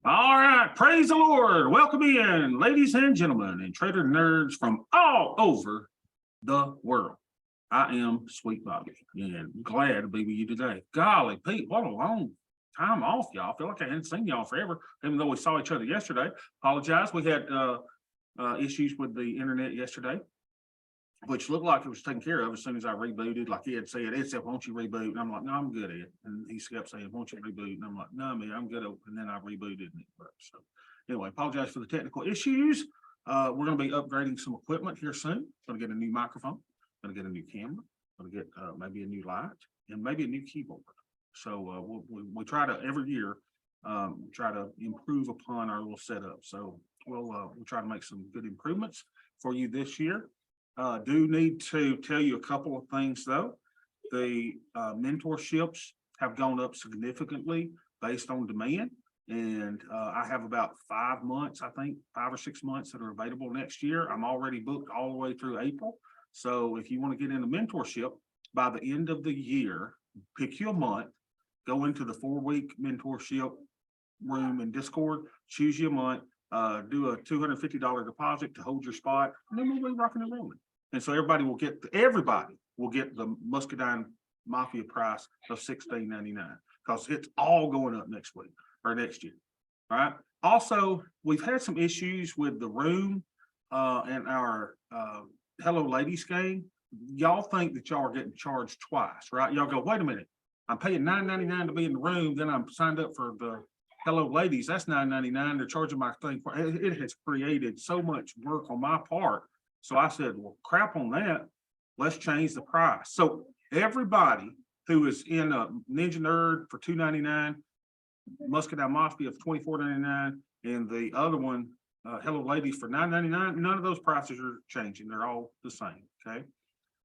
All right, praise the Lord. Welcome in, ladies and gentlemen, and trader nerds from all over the world. I am Sweet Bobby, and glad to be with you today. Golly, Pete, what a long time off, y'all. I feel like I hadn't seen y'all forever, even though we saw each other yesterday. Apologize. We had issues with the internet yesterday, which looked like it was taken care of as soon as I rebooted. Like he had said, Ed said, won't you reboot? And I'm like, no, I'm good, Ed. And he kept saying, won't you reboot? And I'm like, no, man, I'm good. And then I rebooted and it worked. So anyway, apologize for the technical issues. We're going to be upgrading some equipment here soon. Going to get a new microphone, going to get a new camera, going to get maybe a new light and maybe a new keyboard. So we try to every year try to improve upon our little setup. So we'll try to make some good improvements for you this year. Do need to tell you a couple of things though. The mentorships have gone up significantly based on demand. And I have about 5 months, I think 5 or 6 months that are available next year. I'm already booked all the way through April. So if you want to get into mentorship by the end of the year, pick your month, go into the 4-week mentorship room in Discord, choose your month, do a $250 deposit to hold your spot, and then we'll be rocking and rolling. And so everybody will get the Muscadine Mafia price of $16.99 because it's all going up next week or next year. All right. Also, we've had some issues with the room and our Hello Ladies game. Y'all think that y'all are getting charged twice, right? Y'all go, wait a minute, I'm paying $9.99 to be in the room, then I'm signed up for the Hello Ladies. That's $9.99. They're charging my thing. It has created so much work on my part. So I said, well, crap on that. Let's change the price. So everybody who is in a Ninja Nerd for $2.99, Muscadine Mafia for $24.99, and the other one, Hello Ladies for $9.99, none of those prices are changing. They're all the same, okay?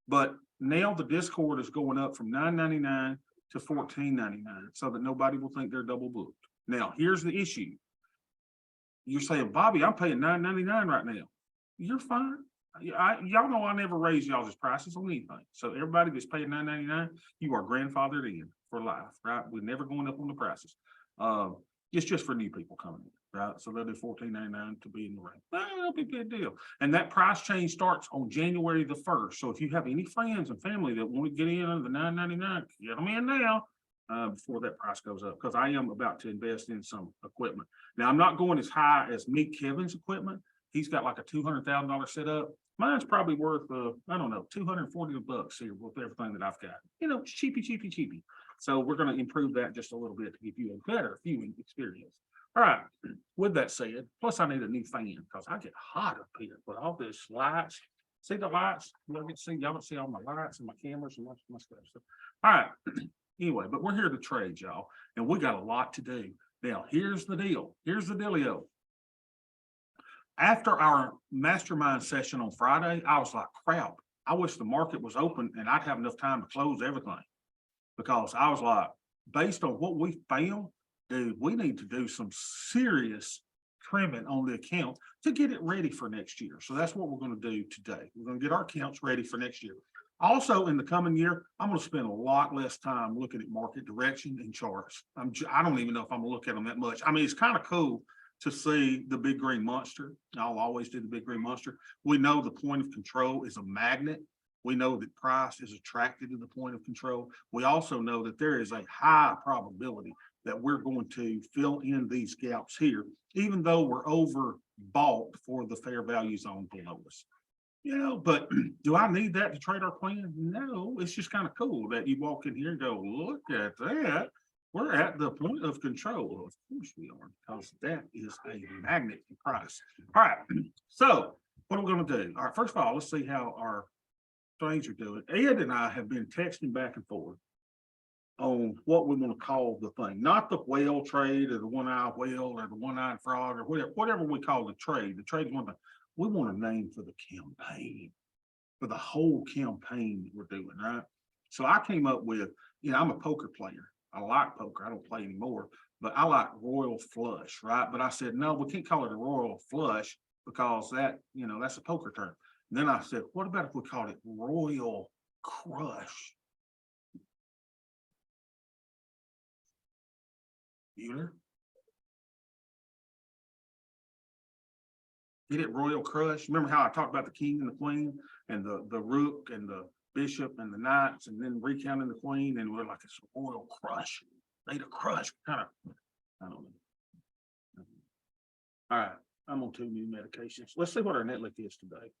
But now the Discord is going up from $9.99 to $14.99 so that nobody will think they're double booked. Now, here's the issue. You're saying, Bobby, I'm paying $9.99 right now. You're fine. Y'all know I never raise y'all's prices on anything. So everybody that's paying $9.99, you are grandfathered in for life, right? We're never going up on the prices. It's just for new people coming in, right? So they'll do $14.99 to be in the ring. That'll be a good deal. And that price change starts on January the 1st. So if you have any friends and family that want to get in under the $9.99, get them in now before that price goes up, because I am about to invest in some equipment. Now, I'm not going as high as Meek Kevin's equipment. He's got like a $200,000 setup. Mine's probably worth, I don't know, $240 here with everything that I've got. You know, cheapy. So we're going to improve that just a little bit to give you a better viewing experience. All right. With that said, plus I need a new fan because I get hot up here with all this lights. See the lights? Y'all can see all my lights and my cameras and my stuff. So, all right. Anyway, but we're here to trade, y'all, and we got a lot to do. Now, here's the deal. Here's the dealio. After our mastermind session on Friday, I was like, crap, I wish the market was open and I'd have enough time to close everything. Because I was like, based on what we found, dude, we need to do some serious trimming on the account to get it ready for next year. So that's what we're going to do today. We're going to get our accounts ready for next year. Also, in the coming year, I'm going to spend a lot less time looking at market direction and charts. I don't even know if I'm going to look at them that much. I mean, it's kind of cool to see the big green monster. I'll always do the big green monster. We know the point of control is a magnet. We know that price is attracted to the point of control. We also know that there is a high probability that we're going to fill in these gaps here, even though we're overbought for the fair value zone below us. You know, but do I need that to trade our plan? No, it's just kind of cool that you walk in here and go, look at that. We're at the point of control. Of course we are, because that is a magnet price. All right. So what are we going to do? All right. First of all, let's see how our things are doing. Ed and I have been texting back and forth on what we want to call the thing, not the whale trade or the one-eyed whale or the one-eyed frog or whatever we call the trade. The trade is one thing. We want a name for the campaign, for the whole campaign that we're doing, right? So I came up with, I'm a poker player. I like poker. I don't play anymore, but I like royal flush, right? But I said, no, we can't call it a royal flush because that, that's a poker term. And then I said, what about if we called it royal crush? Bueller? Get it royal crush. Remember how I talked about the king and the queen and the rook and the bishop and the knights, and then recounting the queen, and we're like, it's a royal crush. Made a crush, kind of, I don't know. All right, I'm on 2 new medications. Let's see what our net lick is today.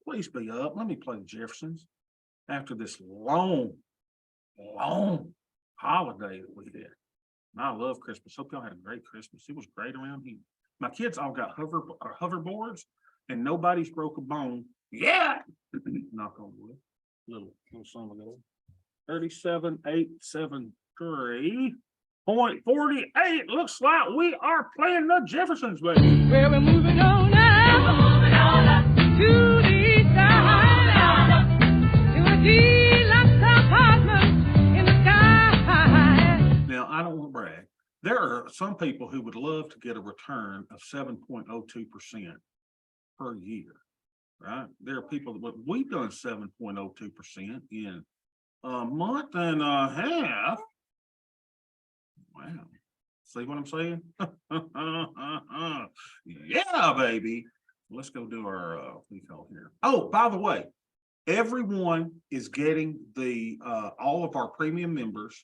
Please be up. Let me play the Jeffersons after this long holiday that we had. I love Christmas. Hope y'all had a great Christmas. It was great around here. My kids all got hoverboards, and nobody's broke a bone. Yeah, knock on wood. Little son of a gun. 37,873.48. Looks like we are playing the Jeffersons, baby. Well, we're moving on now to the side, to a deluxe apartment in the sky. Now, I don't want to brag. There are some people who would love to get a return of 7.02% per year, right? There are people that we've done 7.02% in a month and a half. Wow. See what I'm saying? Yeah, baby. Let's go do our what do you call here? Oh, by the way, everyone is getting the all of our premium members,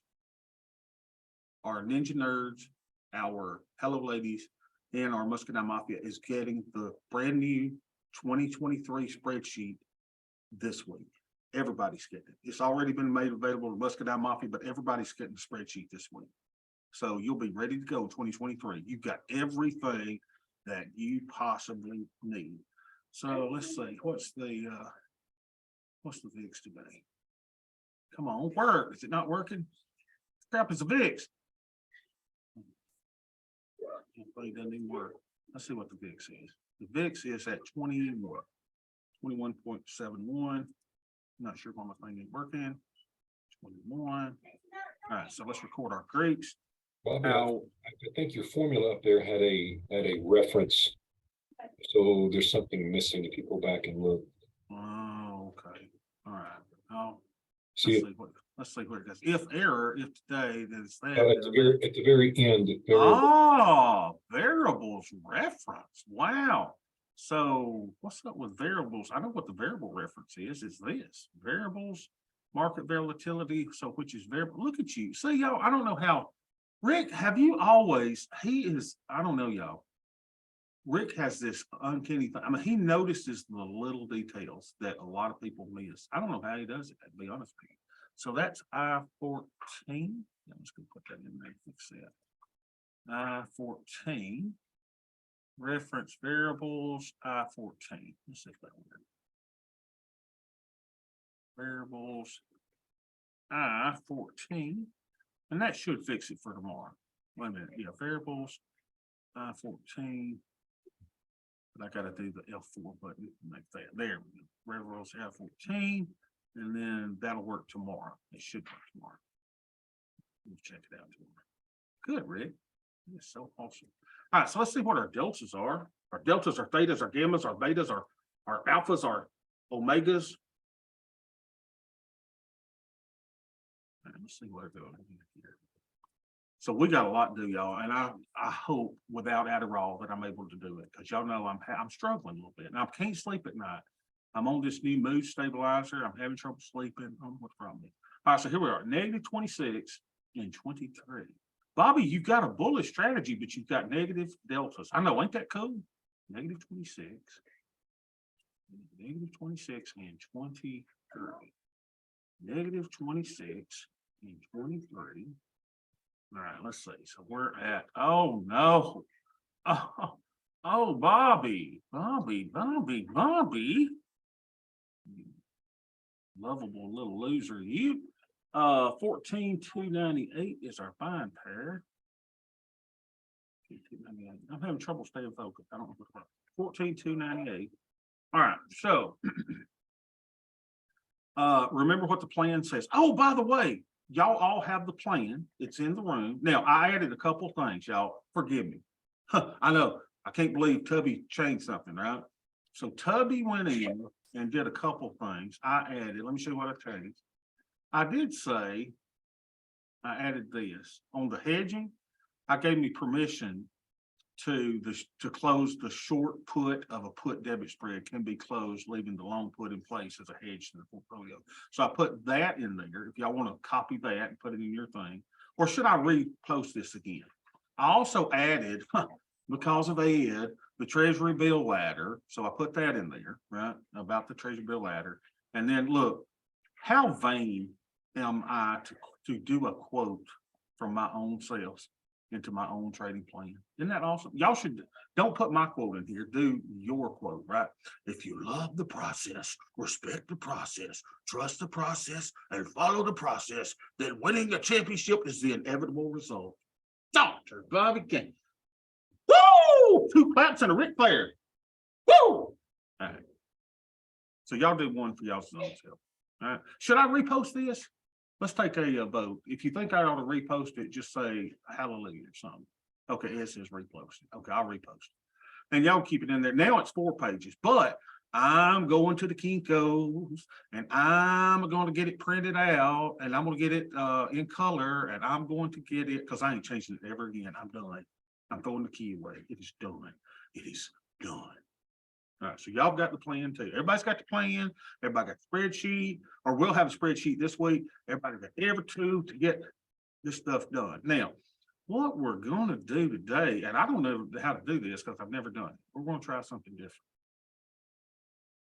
our Ninja Nerds, our Hello Ladies, and our Muscadine Mafia is getting the brand new 2023 spreadsheet this week. Everybody's getting it. It's already been made available to Muscadine Mafia, but everybody's getting the spreadsheet this week. So you'll be ready to go in 2023. You've got everything that you possibly need. So let's see, what's the VIX today? Come on, work. Is it not working? Crap, it's a VIX. It doesn't even work. Let's see what the VIX is. The VIX is at 21.71. Not sure why my thing ain't working. 21. All right, so let's record our Greeks. Bobby, I think your formula up there had a reference, so there's something missing if you go back and look. Oh, okay. All right. Oh, See, let's see what it does. If error, if today, then it's that. at the very end. Oh, variables reference. Wow. So what's up with variables? I know what the variable reference is. It's this variables, market volatility. So which is variable. Look at you. See, y'all, I don't know how. Rick, have you always, I don't know, y'all. Rick has this uncanny thing. I mean, he notices the little details that a lot of people miss. I don't know how he does it, to be honest with you. So that's I-14. I'm just going to put that in there. Fix that. I-14. Reference variables, I-14. Let's see if that works. Variables, I-14. And that should fix it for tomorrow. Wait a minute. Yeah, variables, I-14. But I got to do the F4 button to make that. There we go. Variables, I-14. And then that'll work tomorrow. It should work tomorrow. We'll check it out tomorrow. Good, Rick. It's so awesome. All right, so let's see what our deltas are. Our deltas, our thetas, our gammas, our betas, our alphas, our omegas. All right, let's see what we're doing here. So we got a lot to do, y'all, and I hope without Adderall that I'm able to do it, because y'all know I'm struggling a little bit. Now I can't sleep at night. I'm on this new mood stabilizer. I'm having trouble sleeping. What's the problem? All right, so here we are, -26 and 23. Bobby, you've got a bullish strategy, but you've got negative deltas. I know, ain't that cool? -26, -26 and 23. -26 and 23. All right, let's see. So we're at, oh no. Oh, Bobby. Lovable little loser, you. 14,298 is our buying pair. I'm having trouble staying focused. I don't know what's wrong. 14,298. All right, so remember what the plan says. Oh, by the way, y'all all have the plan. It's in the room. Now, I added a couple of things, y'all. Forgive me. I know. I can't believe Tubby changed something, right? So Tubby went in and did a couple things. I added, let me show you what I changed. I did say, I added this. On the hedging, I gave me permission to close the short put of a put debit spread can be closed, leaving the long put in place as a hedge to the portfolio. So I put that in there. If y'all want to copy that and put it in your thing, or should I repost this again? I also added, because of Ed, the Treasury bill ladder. So I put that in there, right? About the Treasury bill ladder. And then look, how vain am I to do a quote from my own sales into my own trading plan? Isn't that awesome? Y'all should, don't put my quote in here, do your quote, right? If you love the process, respect the process, trust the process, and follow the process, then winning the championship is the inevitable result. Dr. Bobby King. Woo! 2 claps and a Ric Flair. Woo! All right. So y'all do one for y'all's own self. All right. Should I repost this? Let's take a vote. If you think I ought to repost it, just say hallelujah or something. Okay, it says repost it. Okay, I'll repost it. And y'all keep it in there. Now it's 4 pages, but I'm going to the Kinko's and I'm going to get it printed out and I'm going to get it in color and I'm going to get it because I ain't changing it ever again. I'm done. I'm throwing the key away. It is done. It is done. All right, so y'all got the plan too. Everybody's got the plan. Everybody got the spreadsheet, or we'll have a spreadsheet this week. Everybody got every tool to get this stuff done. Now, what we're going to do today, and I don't know how to do this because I've never done it. We're going to try something different.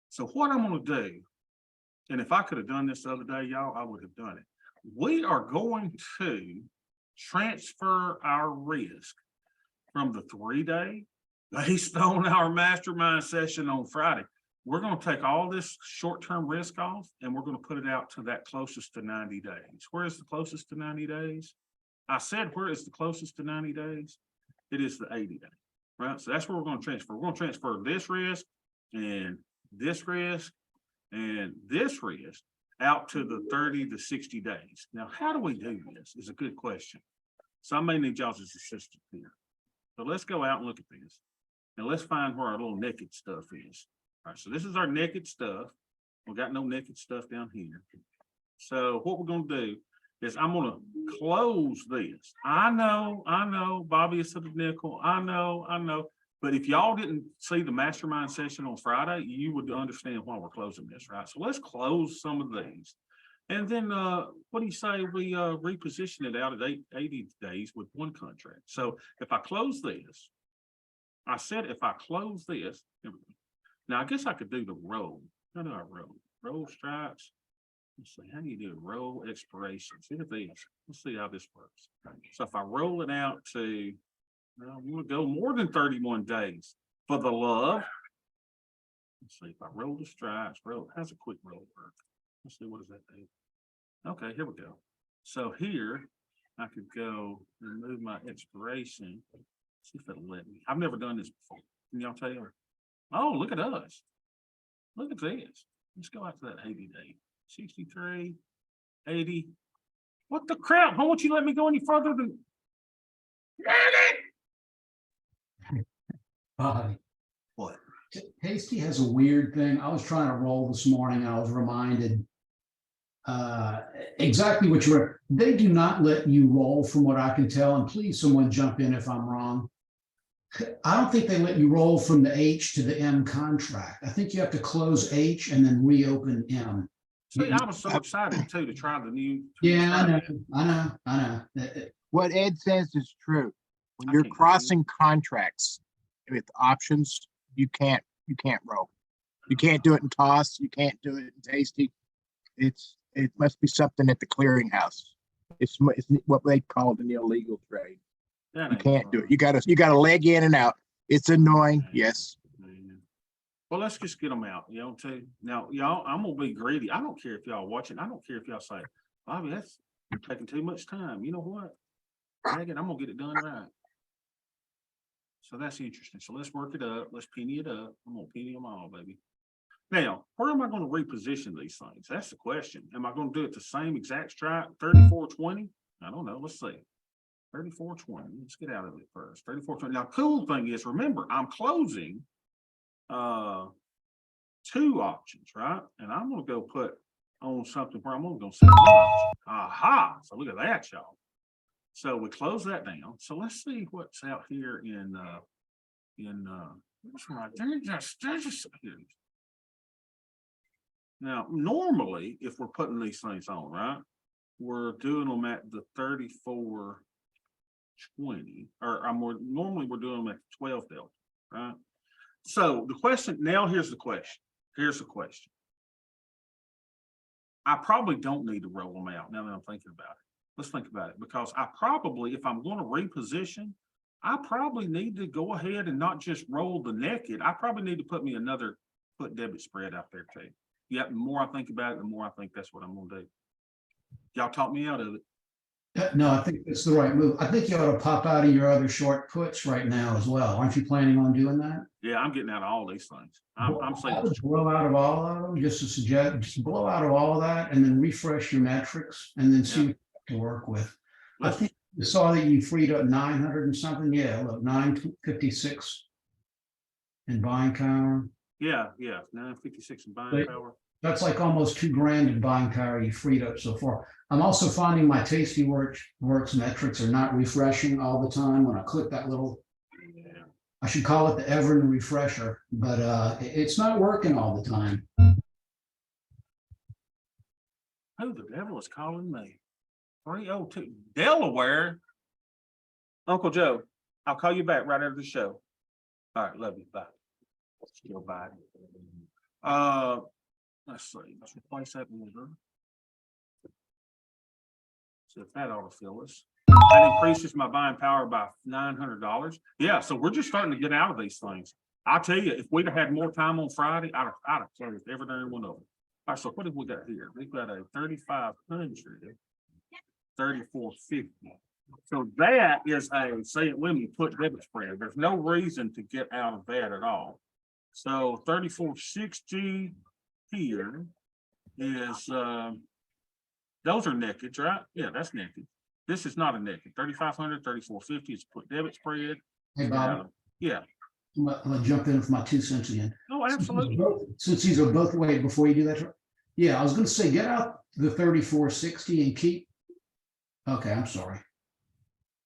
So what I'm going to do, and if I could have done this the other day, y'all, I would have done it. We are going to transfer our risk from the 3-day based on our mastermind session on Friday. We're going to take all this short-term risk off and we're going to put it out to that closest to 90 days. Where is the closest to 90 days? I said, where is the closest to 90 days? It is the 80 day, right? So that's where we're going to transfer. We're going to transfer this risk and this risk and this risk out to the 30 to 60 days. Now, how do we do this is a good question. So I may need y'all's assistance here. So let's go out and look at this. And let's find where our little naked stuff is. All right, so this is our naked stuff. We got no naked stuff down here. So what we're going to do is I'm going to close this. I know, Bobby is to the nickel. I know. But if y'all didn't see the mastermind session on Friday, you would understand why we're closing this, right? So let's close some of these. And then what do you say we reposition it out at 80 days with one contract? So if I close this, I said if I close this, now I guess I could do the roll. How do I roll? Roll strikes. Let's see, how do you do a roll expirations? Look at these. Let's see how this works. So if I roll it out to, well, I'm going to go more than 31 days for the love. Let's see if I roll the strikes, roll, how's a quick roll work? Let's see, what does that do? Okay, here we go. So here I could go and move my expiration. See if it'll let me. I've never done this before. Can y'all tell? Oh, look at us. Look at this. Let's go out to that 80 day. 63, 80. What the crap? Why won't you let me go any further than? What? Tasty has a weird thing. I was trying to roll this morning. I was reminded exactly what you were. They do not let you roll from what I can tell. And please, someone jump in if I'm wrong. I don't think they let you roll from the H to the M contract. I think you have to close H and then reopen M. See, I was so excited too to try the new. Yeah, I know. What Ed says is true. When I you're can't do crossing contracts with options, you can't roll. You can't do it in toss. You can't do it in tasty. It must be something at the clearinghouse. It's what they call an illegal trade. That You ain't can't do right. it. You got to leg in and out. It's annoying. Yes. Well, let's just get them out, too. Now, y'all, I'm gonna be greedy. I don't care if y'all watching. I don't care if y'all say, Bobby, that's taking too much time. You know what? Dang it, I'm gonna get it done right. So that's interesting. So let's work it up. Let's penny it up. I'm gonna penny them all, baby. Now, where am I gonna reposition these things? That's the question. Am I gonna do it the same exact strike, 34.20? I don't know. Let's see. 34.20. Let's get out of it first. 34.20. Now, cool thing is, remember, I'm closing 2 options, right? And I'm gonna go put on something where I'm gonna go sell 1 option. Aha! So look at that, y'all. So we close that down. So let's see what's out here in in, that's right, they're just. Now, normally, if we're putting these things on, right, we're doing them at the 34.20, or normally we're doing them at 12 delta, right? So the question, now here's the question. I probably don't need to roll them out now that I'm thinking about it. Let's think about it, because I probably, if I'm going to reposition, I probably need to go ahead and not just roll the naked. I probably need to put me another put debit spread out there too. Yeah, the more I think about it, the more I think that's what I'm gonna do. Y'all talk me out of it. No, I think it's the right move. I think you ought to pop out of your other short puts right now as well. Aren't you planning on doing that? Yeah, I'm getting out of all these things. I'm I saying, would blow out of all of them, just to suggest, just blow out of all of that and then refresh your metrics and then see what to work with. I let's, think you saw that you freed up 900 and something. Yeah, look, 956 in buying power. yeah, 956 in buying But- power. That's like almost $2,000 in buying power you freed up so far. I'm also finding my Tastyworks metrics are not refreshing all the time. When I click that little, Yeah. I should call it the Everin refresher, but it's not working all the time. Who the devil is calling me? 302 Delaware. Uncle Joe, I'll call you back right after the show. All right, love you. Bye. Still Biden. Let's see, let's replace that order. So if that ought to fill us. That increases my buying power by $900. Yeah, so we're just starting to get out of these things. I'll tell you, if we'd have had more time on Friday, I'd have closed every darn one of them. All right, so what have we got here? We've got a 3,500, 34.50. So that is a, say it when you put debit spread. There's no reason to get out of that at all. So 34.60 here is, those are naked, right? Yeah, that's naked. This is not a naked. 3,500, 34.50 is put debit spread. Hey, Bob, Yeah. I'm gonna jump in with my 2 cents again. Oh, absolutely. Since these are both way before you do that. Yeah, I was gonna say, get out the 34.60 and keep. Okay, I'm sorry.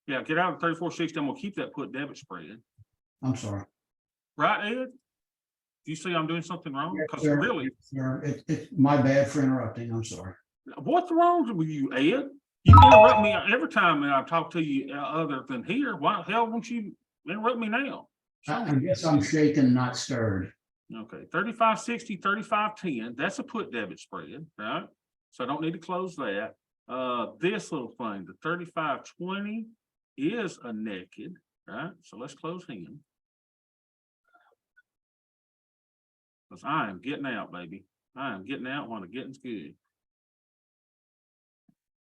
Yeah, get out of 34.60. I'm gonna keep that put debit spread. I'm sorry. Right, Ed? Do you see I'm doing something wrong? Because Sir, really, sir, it's my bad for interrupting. I'm sorry. what's wrong with you, Ed? You interrupt me every time I talk to you other than here. Why the hell won't you interrupt me now? I guess I'm shaken, not stirred. Okay, 35.60, 35.10, that's a put debit spread, right? So I don't need to close that. This little thing, the 35.20 is a naked, right? So let's close him. Because I am getting out, baby. I am getting out when the getting's good.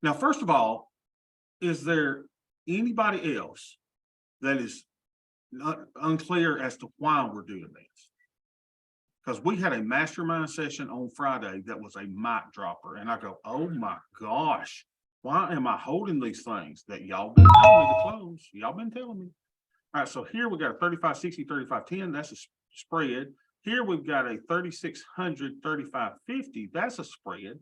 Now, first of all, is there anybody else that is not unclear as to why we're doing this? Because we had a mastermind session on Friday that was a mic dropper, and I go, oh my gosh, why am I holding these things that y'all been telling me to close? Y'all been telling me. All right, so here we got a 35.60, 35.10, that's a spread. Here we've got a 3,600, 35.50, that's a spread.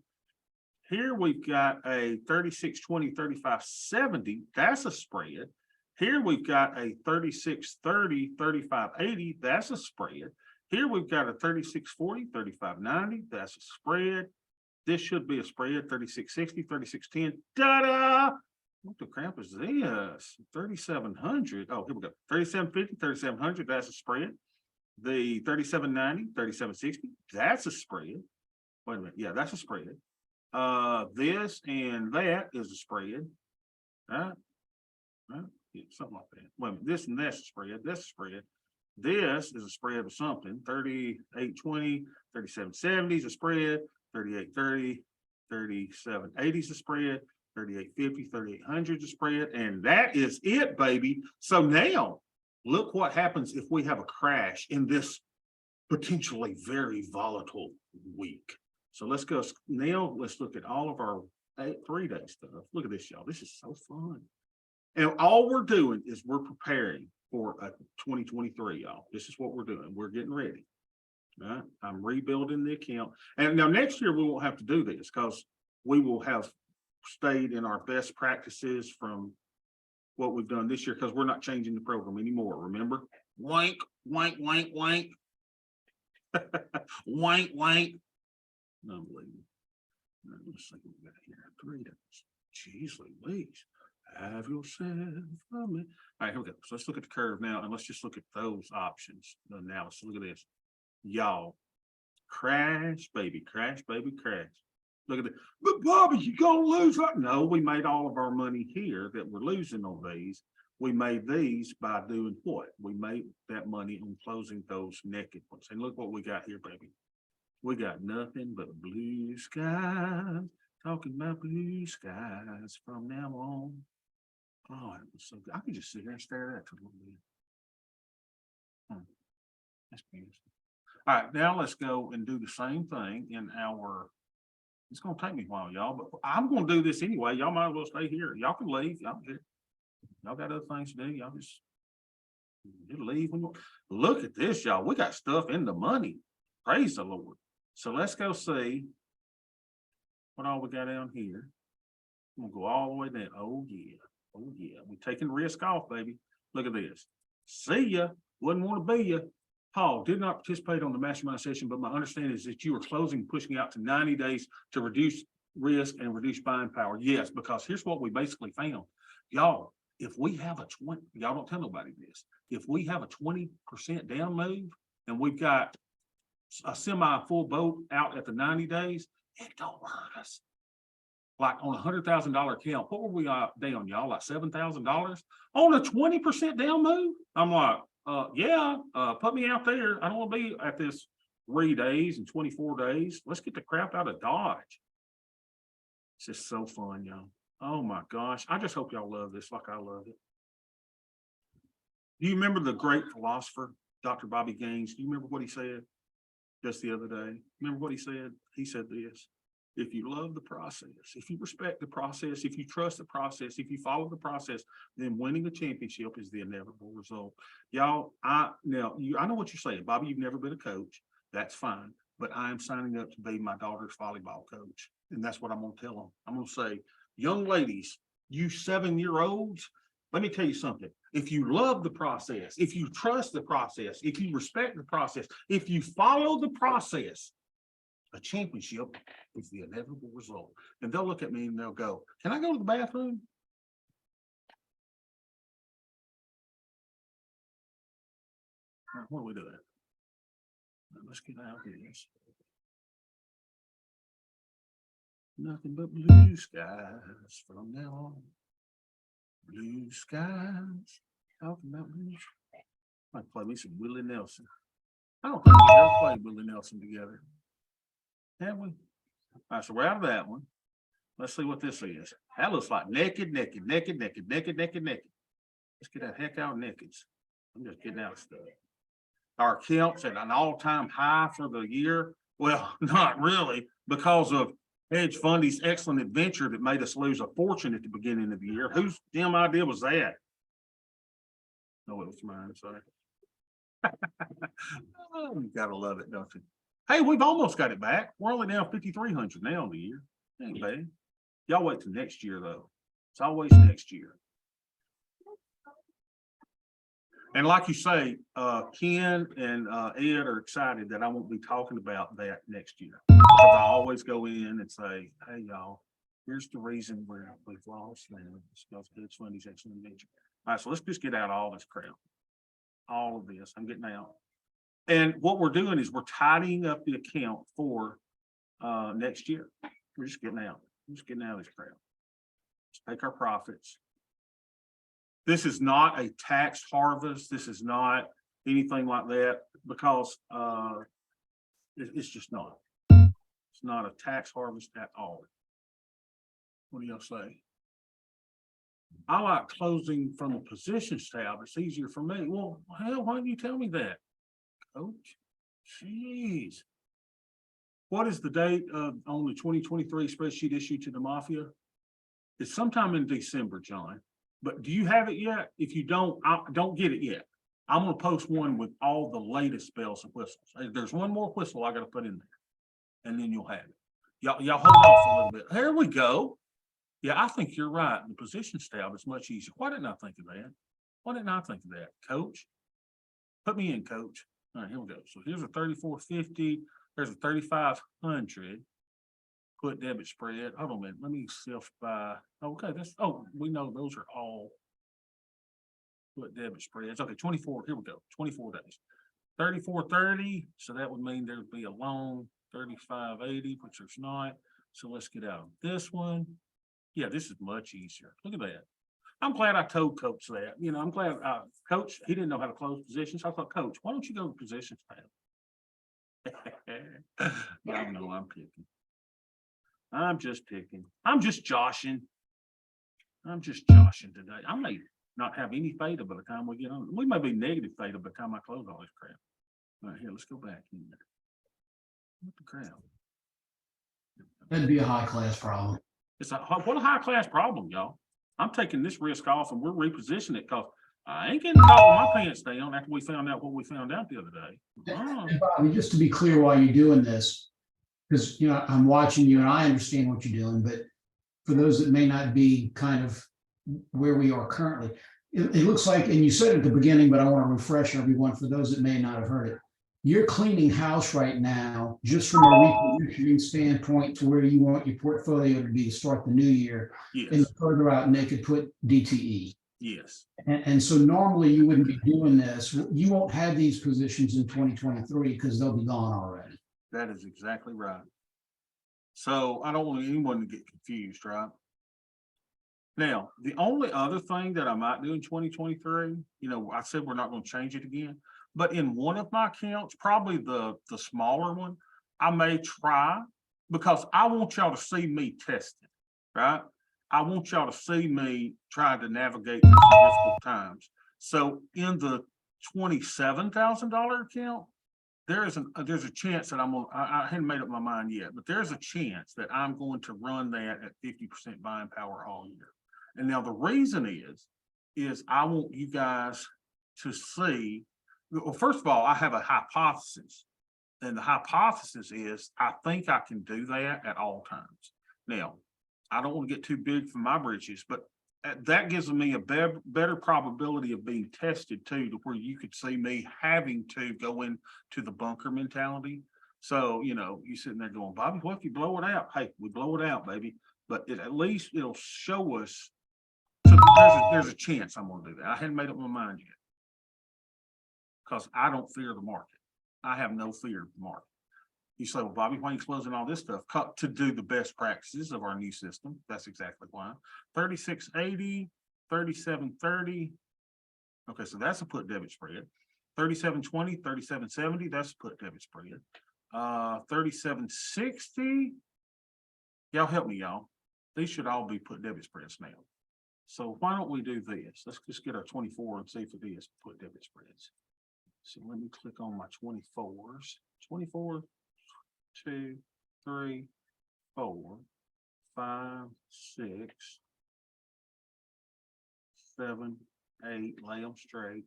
Here we've got a 36.20, 35.70, that's a spread. Here we've got a 36.30, 35.80, that's a spread. Here we've got a 36.40, 35.90, that's a spread. This should be a spread, 36.60, 36.10, da-da! What the crap is this? 3,700, oh, here we go, 37.50, 3,700, that's a spread. The 37.90, 37.60, that's a spread. Wait a minute, yeah, that's a spread. This and that is a spread. Right? Yeah, something like that. Wait a minute, this and that's a spread, that's a spread. This is a spread of something, 38.20, 37.70 is a spread, 38.30, 37.80 is a spread, 38.50, 38.00 is a spread, and that is it, baby. So now, look what happens if we have a crash in this potentially very volatile week. So let's go now, let's look at all of our 3-day stuff. Look at this, y'all. This is so fun. And all we're doing is we're preparing for a 2023, y'all. This is what we're doing. We're getting ready. Right? I'm rebuilding the account. And now next year we won't have to do this because we will have stayed in our best practices from what we've done this year, because we're not changing the program anymore, remember? Wank, wank, wank, wank. Wank, wank. Unbelievable. Let's see what we got here. 3 days. Jeez Louise. Have yourself a minute. All right, here we go. So let's look at the curve now, and let's just look at those options. The analysis. Look at this. Y'all. Crash, baby, crash, baby, crash. Look at it. But Bobby, you gonna lose. No, we made all of our money here that we're losing on these. We made these by doing what? We made that money on closing those naked ones. And look what we got here, baby. We got nothing but blue skies. Talking about blue skies from now on. Oh, it was so good. I could just sit here and stare at that for a little bit. That's beautiful. All right, now let's go and do the same thing in our. It's gonna take me a while, y'all, but I'm gonna do this anyway. Y'all might as well stay here. Y'all can leave. Y'all got other things to do. Y'all just you leave. Look at this, y'all. We got stuff in the money. Praise the Lord. So let's go see what all we got down here. I'm gonna go all the way down. Oh yeah. Oh yeah. We're taking risk off, baby. Look at this. See ya. Wouldn't want to be ya. Paul did not participate on the mastermind session, but my understanding is that you are closing, pushing out to 90 days to reduce risk and reduce buying power. Yes, because here's what we basically found. Y'all, if we have a 20, y'all don't tell nobody this. If we have a 20% down move and we've got a semi-full boat out at the 90 days, it don't hurt us. Like on $100,000 account, what were we down, y'all? Like $7,000 on a 20% down move? I'm like, yeah, put me out there. I don't want to be at this 3 days and 24 days. Let's get the crap out of Dodge. It's just so fun, y'all. Oh my gosh. I just hope y'all love this like I love it. Do you remember the great philosopher, Dr. Bobby Gaines? Do you remember what he said just the other day? Remember what he said? He said this. If you love the process, if you respect the process, if you trust the process, if you follow the process, then winning a championship is the inevitable result. Y'all, I know what you're saying. Bobby, you've never been a coach. That's fine. But I am signing up to be my daughter's volleyball coach. And that's what I'm going to tell them. I'm going to say, young ladies, you 7-year-olds, let me tell you something. If you love the process, if you trust the process, if you respect the process, if you follow the process, a championship is the inevitable result. And they'll look at me and they'll go, can I go to the bathroom? All right, what are we doing? Let's get out of this. Nothing but blue skies from now on. Blue skies. Talking about blue. I might play me some Willie Nelson. I don't think we ever played Willie Nelson together. Have we? All right, so we're out of that one. Let's see what this is. That looks like naked, naked, naked, naked, naked, naked, naked. Let's get that heck out of nakeds. I'm just getting out of stuff. Our accounts at an all-time high for the year. Well, not really, because of hedge fundy's excellent adventure that made us lose a fortune at the beginning of the year. Whose damn idea was that? No, it was mine, sorry. Oh, you gotta love it, don't you? Hey, we've almost got it back. We're only down 5,300 now in the year. Ain't bad. Y'all wait till next year, though. It's always next year. And like you say, Ken and Ed are excited that I won't be talking about that next year. Because I always go in and say, hey, y'all, here's the reason we've lost now. It's because hedge funds excellent nature. All right, so let's just get out all this crap. All of this. I'm getting out. And what we're doing is we're tidying up the account for next year. We're just getting out. We're just getting out of this crap. Let's take our profits. This is not a tax harvest. This is not anything like that because it's just not. It's not a tax harvest at all. What do y'all say? I like closing from a position tab. It's easier for me. Well, hell, why didn't you tell me that? Coach, jeez. What is the date on the 2023 spreadsheet issued to the mafia? It's sometime in December, John. But do you have it yet? If you don't, I don't get it yet. I'm going to post one with all the latest bells and whistles. There's one more whistle I got to put in there, and then you'll have it. Y'all hold off a little bit. Here we go. Yeah, I think you're right. The position tab is much easier. Why didn't I think of that? Why didn't I think of that? Coach? Put me in, coach. All right, here we go. So here's a 3450. There's a 3500. Put debit spread. Hold on a minute. Let me self by. Okay, that's, oh, we know those are all put debit spreads. Okay, 24. Here we go. 24 days. 3430. So that would mean there'd be a long 3580, which there's not. So let's get out of this one. Yeah, this is much easier. Look at that. I'm glad I told Coach that. You know, I'm glad Coach, he didn't know how to close positions. I thought, Coach, why don't you go to positions tab? I don't know. I'm picking. I'm just picking. I'm just joshing. I'm just joshing today. I may not have any theta by the time we get on. We may be negative theta by the time I close all this crap. All right, here, let's go back in there. What the crap? That'd be a high class problem. It's what a high class problem, y'all. I'm taking this risk off and we're repositioning it because I ain't getting caught with my pants down after we found out what we found out the other day. And Bobby, just to be clear while you're doing this, because I'm watching you and I understand what you're doing, but for those that may not be kind of where we are currently, it looks like, and you said it at the beginning, but I want to refresh everyone for those that may not have heard it. You're cleaning house right now, just from a repositioning standpoint to where you want your portfolio to be to start the new year. Yes. And further out, and they could put DTE. Yes. And so normally you wouldn't be doing this. You won't have these positions in 2023 because they'll be gone already. That is exactly right. So I don't want anyone to get confused, right? Now, the only other thing that I might do in 2023, I said we're not going to change it again, but in one of my accounts, probably the smaller one, I may try, because I want y'all to see me testing, right? I want y'all to see me trying to navigate through some difficult times. So in the $27,000 account, there's a chance that I hadn't made up my mind yet, but there's a chance that I'm going to run that at 50% buying power all year. And now the reason is I want you guys to see, well, first of all, I have a hypothesis. And the hypothesis is I think I can do that at all times. Now, I don't want to get too big for my britches, but that gives me a better probability of being tested too, to where you could see me having to go into the bunker mentality. So, you sitting there going, Bobby, what if you blow it out? Hey, we blow it out, baby. But at least it'll show us. So there's a chance I'm going to do that. I hadn't made up my mind yet, because I don't fear the market. I have no fear of the market. You say, well, Bobby, why are you closing all this stuff? To do the best practices of our new system. That's exactly why. 3680, 3730. Okay, so that's a put debit spread. 3720, 3770, that's a put debit spread. 3760. Y'all help me, y'all. These should all be put debit spreads now. So why don't we do this? Let's just get our 24 and see if it is put debit spreads. So let me click on my 24s. 24, 2, 3, 4, 5, 6, 7, 8, lay them straight.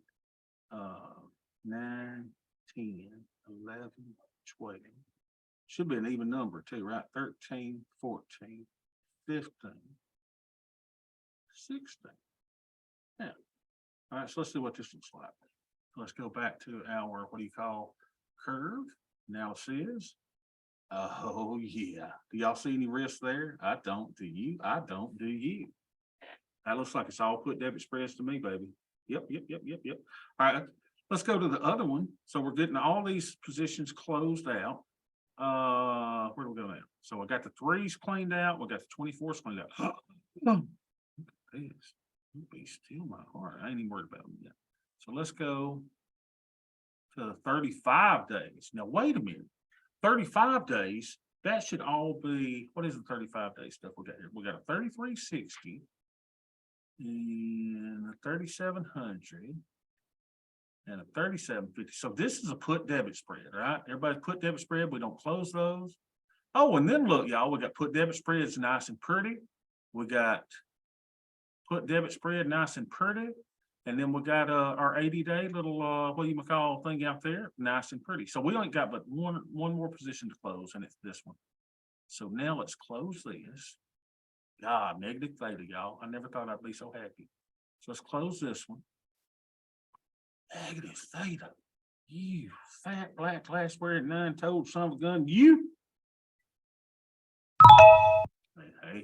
9, 10, 11, 12. Should be an even number too, right? 13, 14, 15, 16. Yeah. All right, so let's see what this looks like. Let's go back to our, what do you call, curve analysis. Oh yeah. Do y'all see any risk there? I don't. Do you? I don't. Do you? That looks like it's all put debit spreads to me, baby. Yep. All right, let's go to the other one. So we're getting all these positions closed out. Where do we go now? So I got the 3s cleaned out. We got the 24s cleaned out. This be still my heart. I ain't even worried about them yet. So let's go to 35 days. Now, wait a minute. 35 days, that should all be, what is the 35 day stuff we got here? We got a 3360 and a 3700 and a 3750. So this is a put debit spread, right? Everybody put debit spread. We don't close those. Oh, and then look, y'all, we got put debit spreads nice and pretty. We got put debit spread nice and pretty. And then we got our 80-day little, what you call thing out there, nice and pretty. So we only got but one more position to close, and it's this one. So now let's close this. God, negative theta, y'all. I never thought I'd be so happy. So let's close this one. Negative theta. You fat black glass wearing nine-toed son of a gun, you.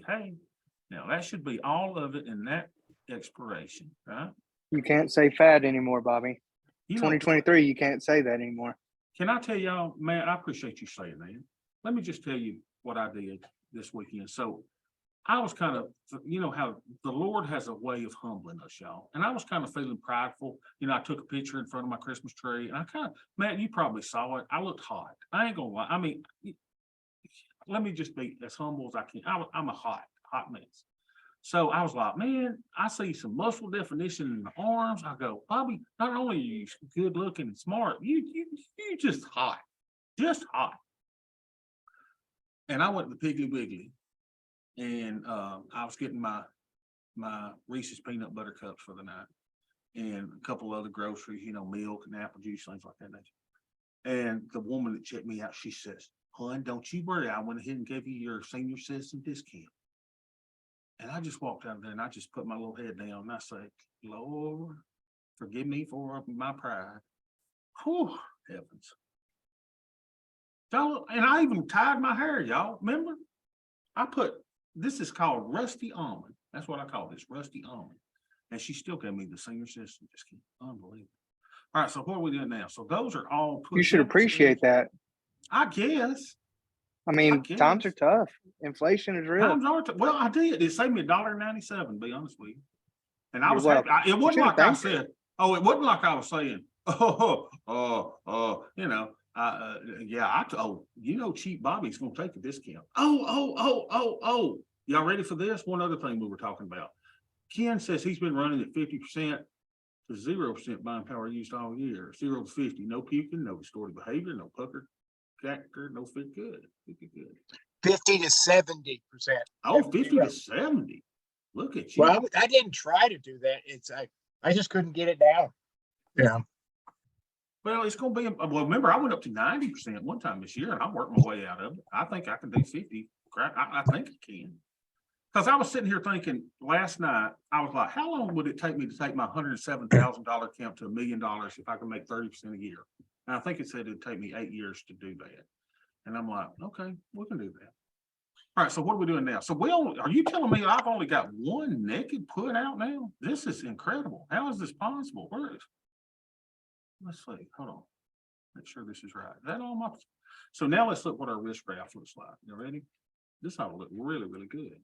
Hey. Now that should be all of it in that expiration, right? You can't say fat anymore, Bobby. You know, 2023, you can't say that anymore. can I tell y'all, man, I appreciate you saying that. Let me just tell you what I did this weekend. So I was kind of, you know, how the Lord has a way of humbling us, y'all. And I was kind of feeling prideful. You know, I took a picture in front of my Christmas tree and I kind of, Matt, you probably saw it. I looked hot. I ain't gonna lie. I mean, let me just be as humble as I can. I'm a hot mess. So I was like, man, I see some muscle definition in the arms. I go, Bobby, not only are you good looking and smart, you just hot. And I went to the Piggly Wiggly and I was getting my Reese's peanut butter cups for the night and a couple other groceries, you know, milk and apple juice, things like that. And the woman that checked me out, she says, hon, don't you worry. I went ahead and gave you your senior citizen discount. And I just walked out there and I just put my little head down and I say, Lord, forgive me for my pride. Whew, heavens. And I even tied my hair, y'all. Remember? This is called Rusty Almond. That's what I call this, Rusty Almond. And she still gave me the senior citizen discount. Unbelievable. All right, so what are we doing now? So those are all. You should appreciate that. I guess. I mean, guess. times are tough. Inflation is real. Well, I did. It saved me $1.97, to be honest with you. And I You're was welcome. happy. It wasn't like I thanked said, it wasn't like I was saying, you know, you know, cheap Bobby's gonna take a discount. Y'all ready for this? One other thing we were talking about. Ken says he's been running at 50% to 0% buying power used all year. 0 to 50, no puking, no distorted behavior, no pucker, no fit good. 50 to 70%. Oh, 50 to 70. Look at you. Well, I didn't try to do that. I just couldn't get it down. Yeah. Well, it's going to be, well, remember, I went up to 90% one time this year and I worked my way out of it. I think I can do 50. I think I can. Because I was sitting here thinking last night, I was like, how long would it take me to take my $107,000 account to $1 million if I could make 30% a year? And I think it said it'd take me 8 years to do that. And I'm like, okay, we can do that. All right, so what are we doing now? So are you telling me I've only got one naked put out now? This is incredible. How is this possible? Let's see, hold on. Make sure this is right. Is that all my? So now let's look what our risk graph looks like. You ready? This ought to look really, really good.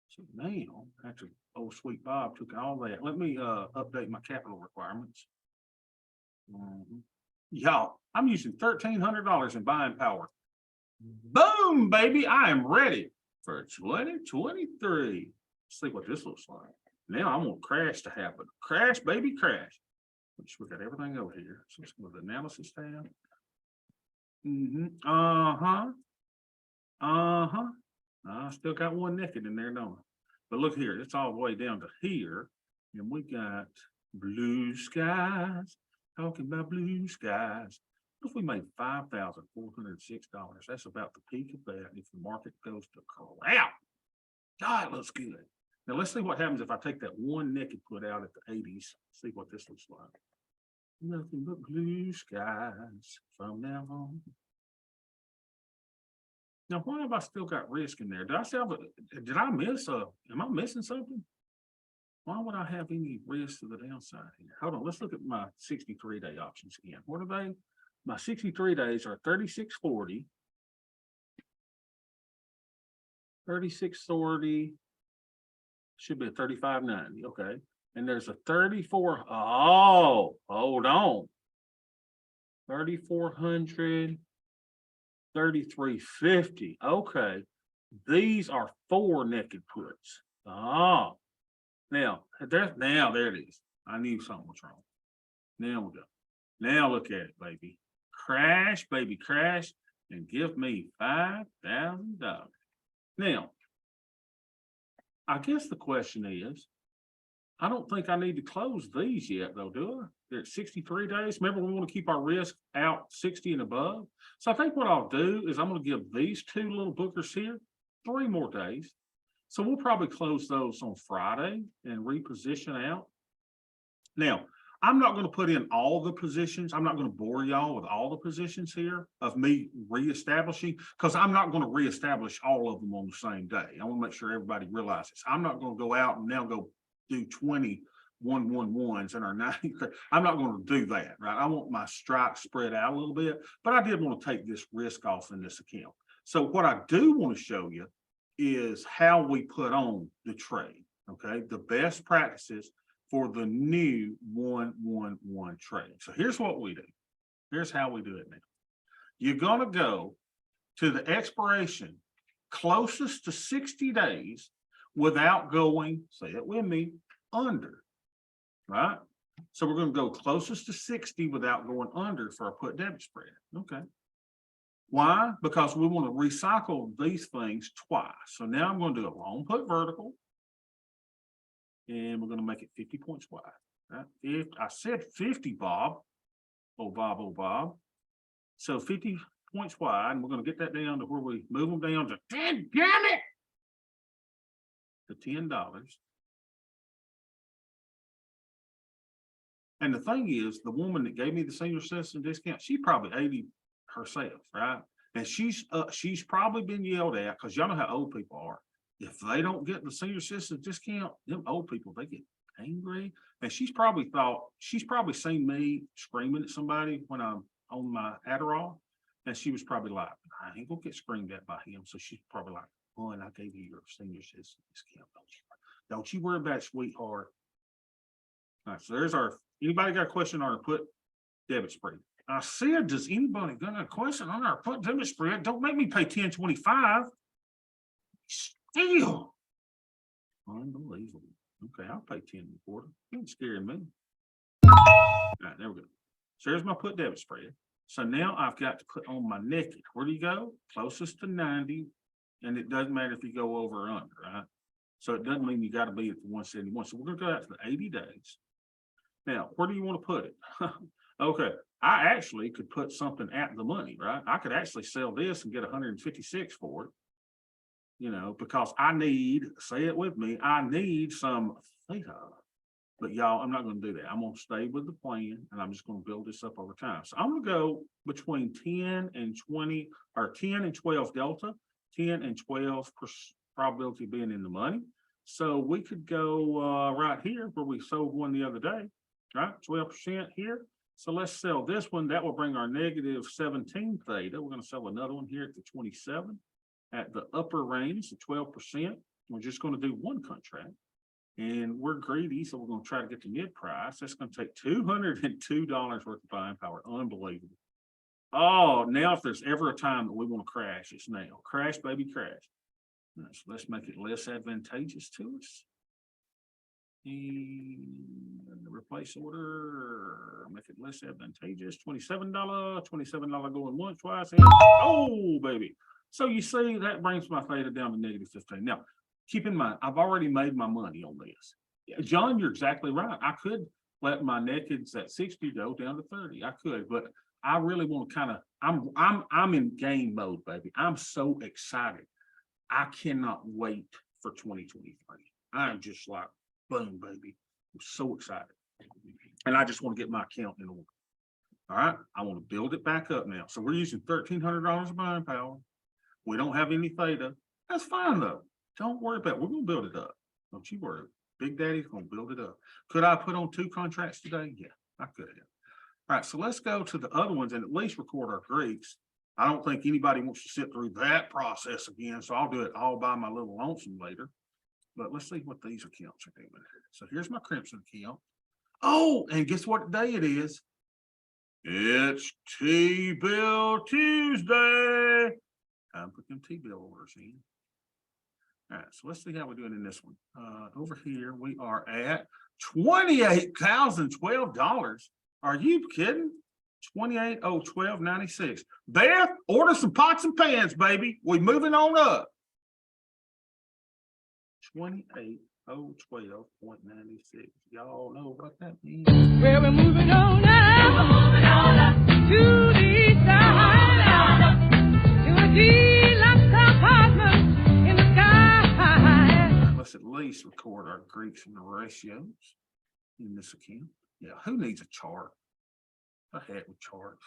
So now, after old sweet Bob took all that, let me update my capital requirements. Y'all, I'm using $1,300 in buying power. Boom, baby, I am ready for 2023. Let's see what this looks like. Now I want crash to happen. Crash, baby, crash. Which we got everything over here. So let's go to the analysis tab. I still got one naked in there, don't I? But look here, it's all the way down to here. And we got blue skies. Talking about blue skies. What if we made $5,406? That's about the peak of that if the market goes to crap. God, it looks good. Now let's see what happens if I take that one naked put out at the 80s. See what this looks like. Nothing but blue skies from now on. Now, why have I still got risk in there? Did I miss am I missing something? Why would I have any risk to the downside here? Hold on, let's look at my 63-day options again. What are they? My 63 days are 3640. 3640 should be a 3590. Okay. And there's a 34. Oh, hold on. 3,400. 3,350. Okay. These are 4 naked puts. Oh, now there it is. I knew something was wrong. Now we go. Now look at it, baby. Crash, baby, crash, and give me $5,000. Now, I guess the question is, I don't think I need to close these yet, though, do I? They're at 63 days. Remember, we want to keep our risk out 60 and above. So I think what I'll do is I'm going to give these 2 little bookers here 3 more days. So we'll probably close those on Friday and reposition out. Now, I'm not going to put in all the positions. I'm not going to bore y'all with all the positions here of me reestablishing, because I'm not going to reestablish all of them on the same day. I want to make sure everybody realizes I'm not going to go out and now go do 20 111s in our 90. I'm not going to do that, right? I want my strikes spread out a little bit, but I did want to take this risk off in this account. So what I do want to show you is how we put on the trade, okay? The best practices for the new 111 trade. So here's what we do. Here's how we do it now. You're going to go to the expiration closest to 60 days without going, say it with me, under, right? So we're going to go closest to 60 without going under for our put debit spread. Okay. Why? Because we want to recycle these things twice. So now I'm going to do a long put vertical. And we're going to make it 50 points wide. Right? If I said 50, Bob. Oh, Bob, oh, Bob. So 50 points wide, and we're going to get that down to where we move them down to damn it, to $10. And the thing is, the woman that gave me the senior citizen discount, she probably 80 herself, right? And she's probably been yelled at, because y'all know how old people are. If they don't get the senior citizen discount, them old people, they get angry. And she's probably seen me screaming at somebody when I'm on my Adderall. And she was probably like, I ain't gonna get screamed at by him. So she's probably like, oh, and I gave you your senior citizen discount. Don't you worry about it, sweetheart. All right, so there's our, anybody got a question on our put debit spread? I said, does anybody got a question on our put debit spread? Don't make me pay $10.25. Still unbelievable. Okay, I'll pay 10 and a quarter. You ain't scaring me. All right, there we go. So there's my put debit spread. So now I've got to put on my naked. Where do you go? Closest to 90. And it doesn't matter if you go over or under, right? So it doesn't mean you got to be at the 171. So we're going to go out to the 80 days. Now, where do you want to put it? Okay, I actually could put something at the money, right? I could actually sell this and get 156 for it. You know, because I need, say it with me, I need some theta. But y'all, I'm not going to do that. I'm going to stay with the plan, and I'm just going to build this up over time. So I'm going to go between 10 and 20, or 10 and 12 delta, 10 and 12 probability of being in the money. So we could go right here where we sold one the other day, right? 12% here. So let's sell this one. That will bring our negative 17 theta. We're going to sell another one here at the 27. At the upper range, the 12%, we're just going to do one contract. And we're greedy, so we're going to try to get the mid price. That's going to take $202 worth of buying power. Unbelievable. Oh, now if there's ever a time that we want to crash, it's now. Crash, baby, crash. Right, so let's make it less advantageous to us. And the replace order, make it less advantageous. $27, $27 going once, twice, and oh, baby. So you see, that brings my theta down to negative 15. Now, keep in mind, I've already made my money on this. John, you're exactly right. I could let my nakeds at 60 go down to 30. I could, but I really want to kind of, I'm in game mode, baby. I'm so excited. I cannot wait for 2023. I'm just like, boom, baby. I'm so excited. And I just want to get my account in order. All right. I want to build it back up now. So we're using $1,300 of buying power. We don't have any theta. That's fine though. Don't worry about it. We're going to build it up. Don't you worry. Big Daddy's going to build it up. Could I put on 2 contracts today? Yeah, I could have. All right, so let's go to the other ones and at least record our Greeks. I don't think anybody wants to sit through that process again, so I'll do it all by my little lonesome later. But let's see what these accounts are doing. So here's my Crimson account. Oh, and guess what day it is? It's T-bill Tuesday. Time to put them T-bill orders in. All right, so let's see how we're doing in this one. Over here, we are at $28,012. Are you kidding? 28,012.96. Beth, order some pots and pans, baby. We're moving on up. 28,012.96. Y'all know what that means. Well, we're moving on now. We're moving on up to the east side. To a deluxe apartment in the sky. let's at least record our Greeks and the ratios in this account. Yeah, who needs a chart? I had with charts.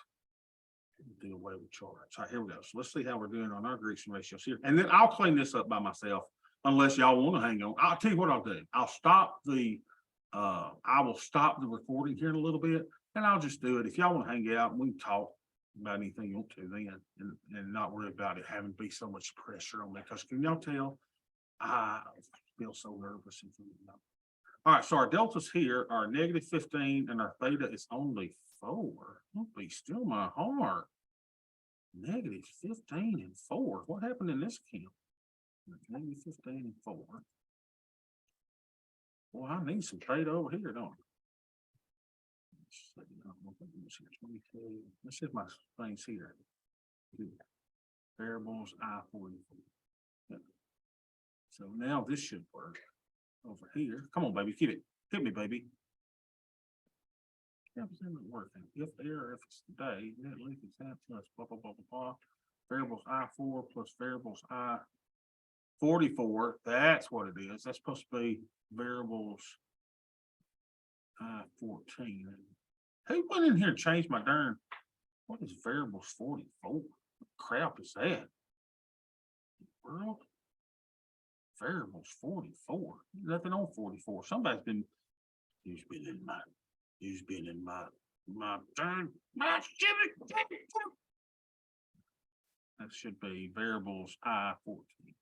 Do away with charts. All right, here we go. So let's see how we're doing on our Greeks and ratios here. And then I'll clean this up by myself unless y'all want to hang on. I'll tell you what I'll do. I will stop the recording here in a little bit and I'll just do it. If y'all want to hang out and we can talk about anything you want to then and not worry about it having to be so much pressure on me. Because can y'all tell? I feel so nervous. All right, so our deltas here are -15 and our theta is only 4. Don't be still my heart. -15 and 4. What happened in this account? -15 and 4. Well, I need some theta over here, don't I? Let's see if my things here. Variables I-44. Yeah. So now this should work over here. Come on, baby, keep it. Hit me, baby. Yeah, it's not working. If error, if it's today, net length is that plus blah, blah, blah, blah, blah. Variables I4 plus variables I44. That's what it is. That's supposed to be variables I14. Who went in here and changed my darn? What is variables 44? What crap is that? World? Variables 44. Nothing on 44. Somebody's been. Who's been in my darn my that should be variables I14.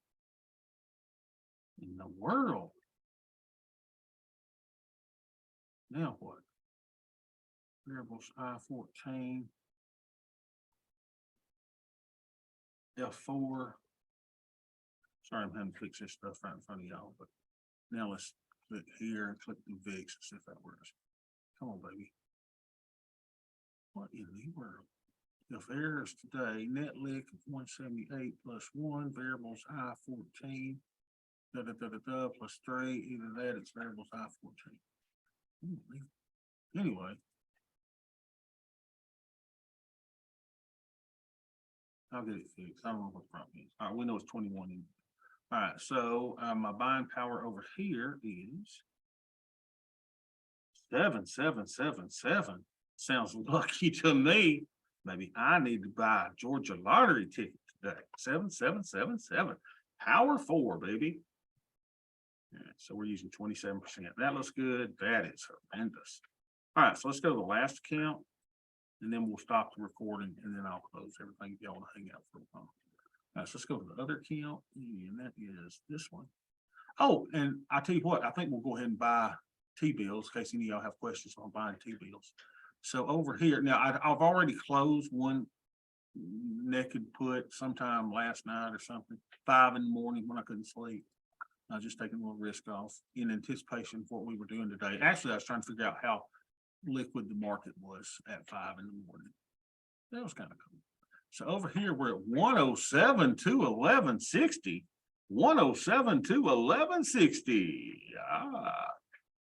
In the world. Now what? Variables I14. F4. Sorry, I'm having to fix this stuff right in front of y'all, but now let's click here and click the VIX and see if that works. Come on, baby. What in the world? If errors today, net lick of 178 plus 1, variables I14, plus 3, either that, it's variables I14. Anyway. I'll get it fixed. I don't know what the problem is. All right, we know it's 21. All right, so my buying power over here is 7777. Sounds lucky to me. Maybe I need to buy a Georgia lottery ticket today. 7777. Power 4, baby. Yeah, so we're using 27%. That looks good. That is horrendous. All right, so let's go to the last account. And then we'll stop the recording and then I'll close everything if y'all want to hang out for a moment. All right, so let's go to the other account, and that is this one. Oh, and I tell you what, I think we'll go ahead and buy T-bills in case any of y'all have questions on buying T-bills. So over here, now I've already closed one naked put sometime last night or something, 5 in the morning when I couldn't sleep. I was just taking a little risk off in anticipation of what we were doing today. Actually, I was trying to figure out how liquid the market was at 5 in the morning. That was kind of cool. So over here, we're at 107 to 1160. 107 to 1160.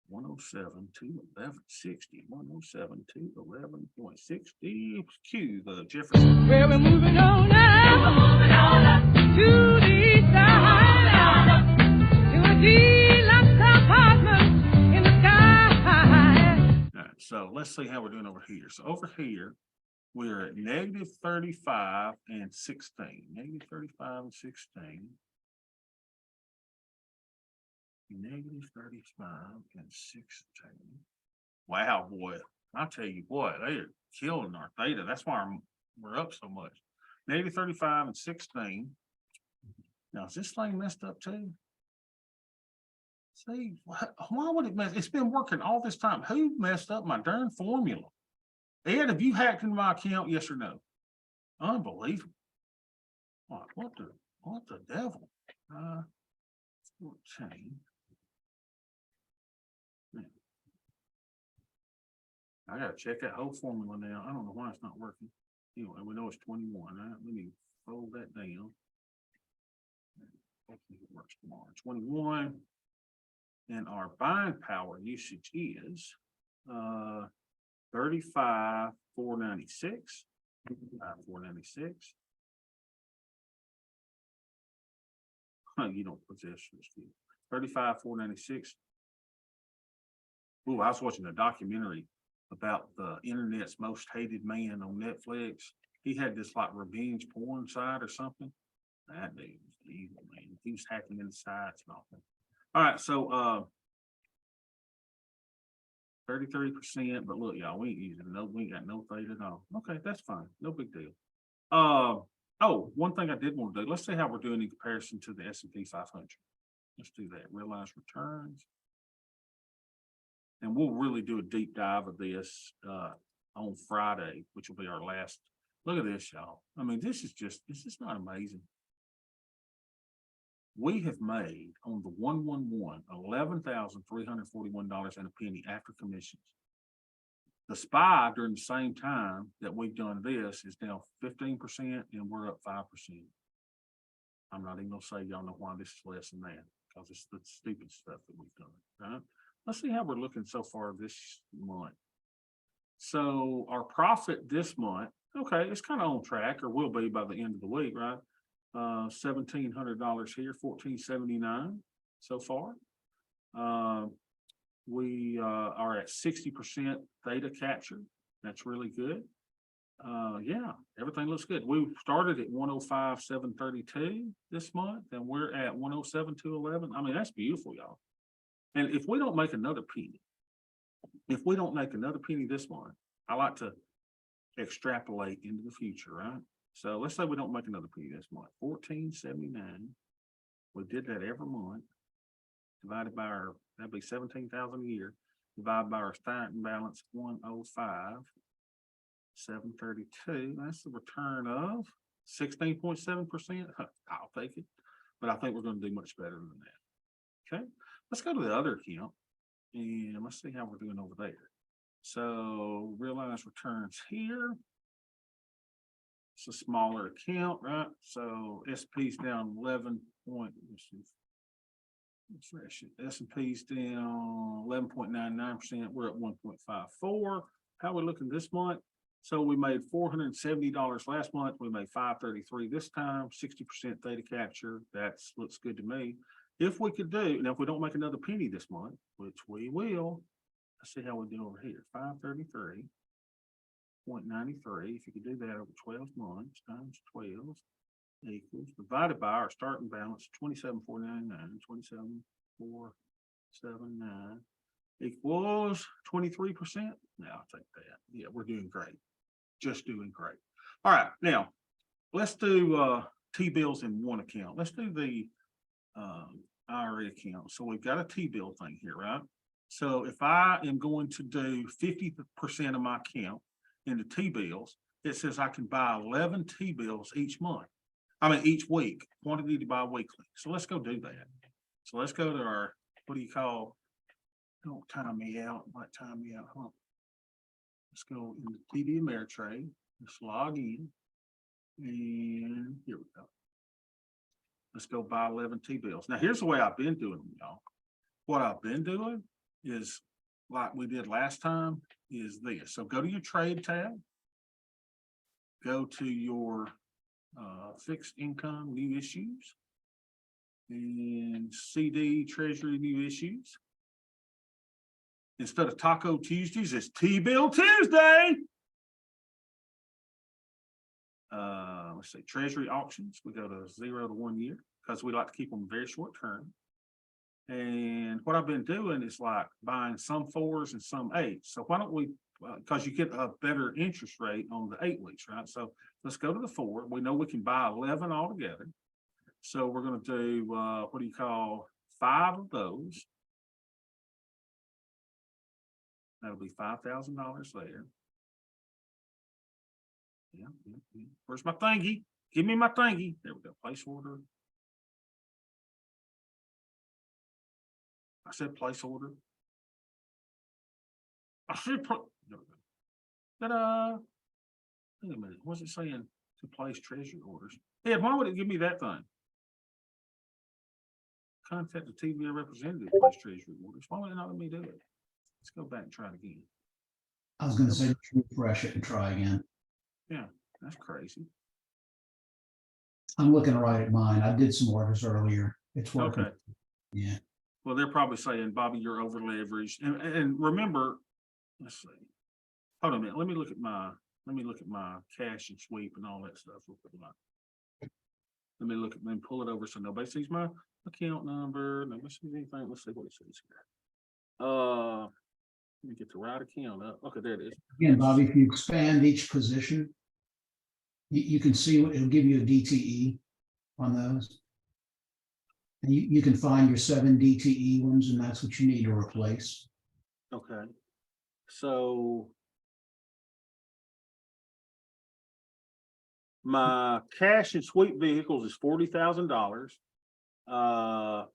107 to 1160. 107 to 11.60. Cue the Jefferson. Well, we're moving on now to the side, to a deluxe apartment in the sky. All right, so let's see how we're doing over here. So over here, we're at -35 and 16. -35 and 16. -35 and 16. Wow, boy. I tell you what, they are killing our theta. That's why we're up so much. -35 and 16. Now, is this thing messed up too? See, why would it mess? It's been working all this time. Who messed up my darn formula? Ed, have you hacked into my account? Yes or no? Unbelievable. What the devil? 14. Man. I gotta check that whole formula now. I don't know why it's not working. Anyway, we know it's 21. Right? Let me fold that down. Hopefully it works tomorrow. 21. And our buying power usage is 35,496. 496. You don't possess this. $35,496. Oh, I was watching a documentary about the internet's most hated man on Netflix. He had this like revenge porn site or something. That dude was evil, man. He was hacking into sites and all that. All right, so 33%, but look, y'all, we ain't using no, we ain't got no theta at all. Okay, that's fine, no big deal. Oh, one thing I did want to do, let's see how we're doing in comparison to the S&P 500. Let's do that, realized returns. And we'll really do a deep dive of this on Friday, which will be our last. Look at this, y'all. I mean, this is not amazing. We have made on the 111 $11,341 and a penny after commissions. The SPY during the same time that we've done this is down 15% and we're up 5%. I'm not even gonna say y'all know why this is less than that, because it's the stupid stuff that we've done, right? Let's see how we're looking so far this month. So our profit this month, okay, it's kind of on track, or will be by the end of the week, right? $1,700 here, $1,479 so far. We are at 60% theta capture. That's really good. Yeah, everything looks good. We started at 105,732 this month, and we're at 107,211. I mean, that's beautiful, y'all. And if we don't make another penny, this month, I like to extrapolate into the future, right? So let's say we don't make another penny this month, 1479. We did that every month. Divided by our, that'd be 17,000 a year. Divided by our starting balance, 105,732. That's the return of 16.7%. I'll take it, but I think we're going to do much better than that. Okay, let's go to the other account and let's see how we're doing over there. So realized returns here. It's a smaller account, right? So SP's down 11 point. S&P's down 11.99%. We're at 1.54. How are we looking this month? So we made $470 last month. We made $533 this time. 60% theta capture. That looks good to me. If we could do, now if we don't make another penny this month, which we will, let's see how we do over here. 533.93. If you could do that over 12 months times 12 equals, divided by our starting balance, 27,499, 27,479 equals 23%. Now I'll take that. Yeah, we're doing great. Just doing great. All right, now let's do T-bills in one account. Let's do the IRA account. So we've got a T-bill thing here, right? So if I am going to do 50% of my account into T-bills, it says I can buy 11 T-bills each month. I mean, each week, quantity to buy weekly. So let's go do that. So let's go to our, what do you call, don't time me out, might time me out, huh? Let's go into TD Ameritrade, let's log in, and here we go. Let's go buy 11 T-bills. Now, here's the way I've been doing them, y'all. What I've been doing is, like we did last time, is this. So go to your trade tab, go to your fixed income new issues, and CD Treasury new issues. Instead of Taco Tuesdays, it's T-bill Tuesday. Let's say Treasury auctions. We go to 0 to 1 year because we like to keep them very short term. And what I've been doing is like buying some 4s and some 8s. So why don't we, because you get a better interest rate on the 8 weeks, right? So let's go to the 4. We know we can buy 11 altogether. So we're going to do, what do you call, 5 of those. That'll be $5,000 there. Yeah. Where's my thingy? Give me my thingy. There we go. Place order. I said place order. I should put. Ta-da! Wait a minute. What's it saying to place treasury orders? Ed, why would it give me that thing? Contact the TVA representative to place treasury orders. Why would it not let me do it? Let's go back and try it again. I was going to say refresh it and try again. Yeah, that's crazy. I'm looking right at mine. I did some orders earlier. It's working. Okay. Yeah. Well, they're probably saying, Bobby, you're over leveraged. And remember, let's see. Hold on a minute. Let me look at my cash and sweep and all that stuff. Real quick. Let me look at, let me pull it over so nobody sees my account number. Nobody sees anything. Let's see what it says here. Let me get the right account up. Okay, there it is. Again, Bobby, if you expand each position, you can see what it'll give you a DTE on those. And you can find your 7 DTE ones, and that's what you need to replace. Okay. So my cash and sweep vehicles is $40,000. Go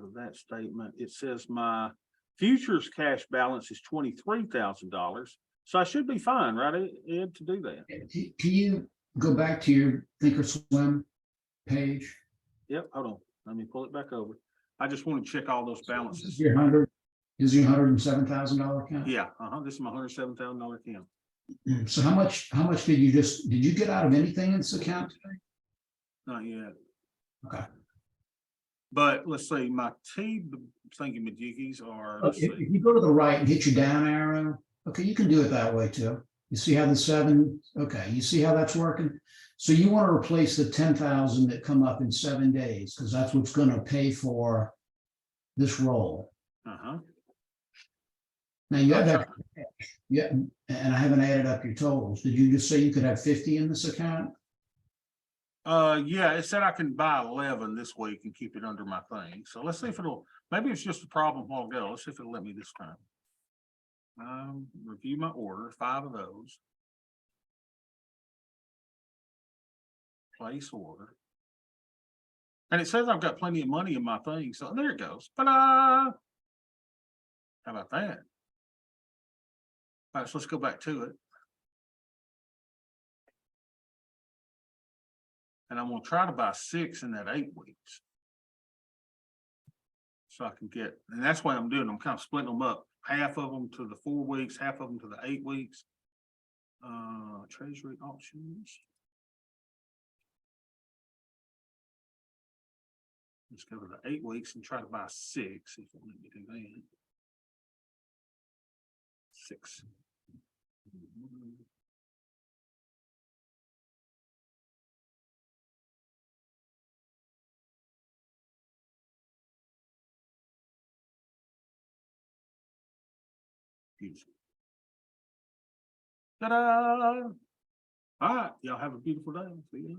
to that statement. It says my futures cash balance is $23,000. So I should be fine, right, Ed, to do that? Can you go back to your Thinkorswim page? Yep, hold on. Let me pull it back over. I just want to check all those balances. Your $107,000 account? Yeah, this is my $107,000 account. So how much did you get out of anything in this account today? Not yet. Okay. But let's see, my thingy-majiggies are, let's If see. you go to the right and hit your down arrow, okay, you can do it that way too. You see how the 7, okay, you see how that's working? So you want to replace the 10,000 that come up in 7 days, because that's what's going to pay for this roll. Uh-huh. Now you have that, yeah, and I haven't added up your totals. Did you just say you could have 50 in this account? Yeah, it said I can buy 11 this week and keep it under my thing. So let's see if it'll, maybe it's just a problem a while ago. Let's see if it'll let me this time. Review my order, 5 of those. Place order. And it says I've got plenty of money in my thing, so there it goes. How about that? All right, so let's go back to it. And I'm gonna try to buy 6 in that 8 weeks. So I can get, and that's why I'm doing, I'm kind of splitting them up, half of them to the 4 weeks, half of them to the 8 weeks. Treasury options. Let's go to the 8 weeks and try to buy 6, if I let me do that. 6. Beautiful. Ta-da! All right, y'all have a beautiful day. See you later.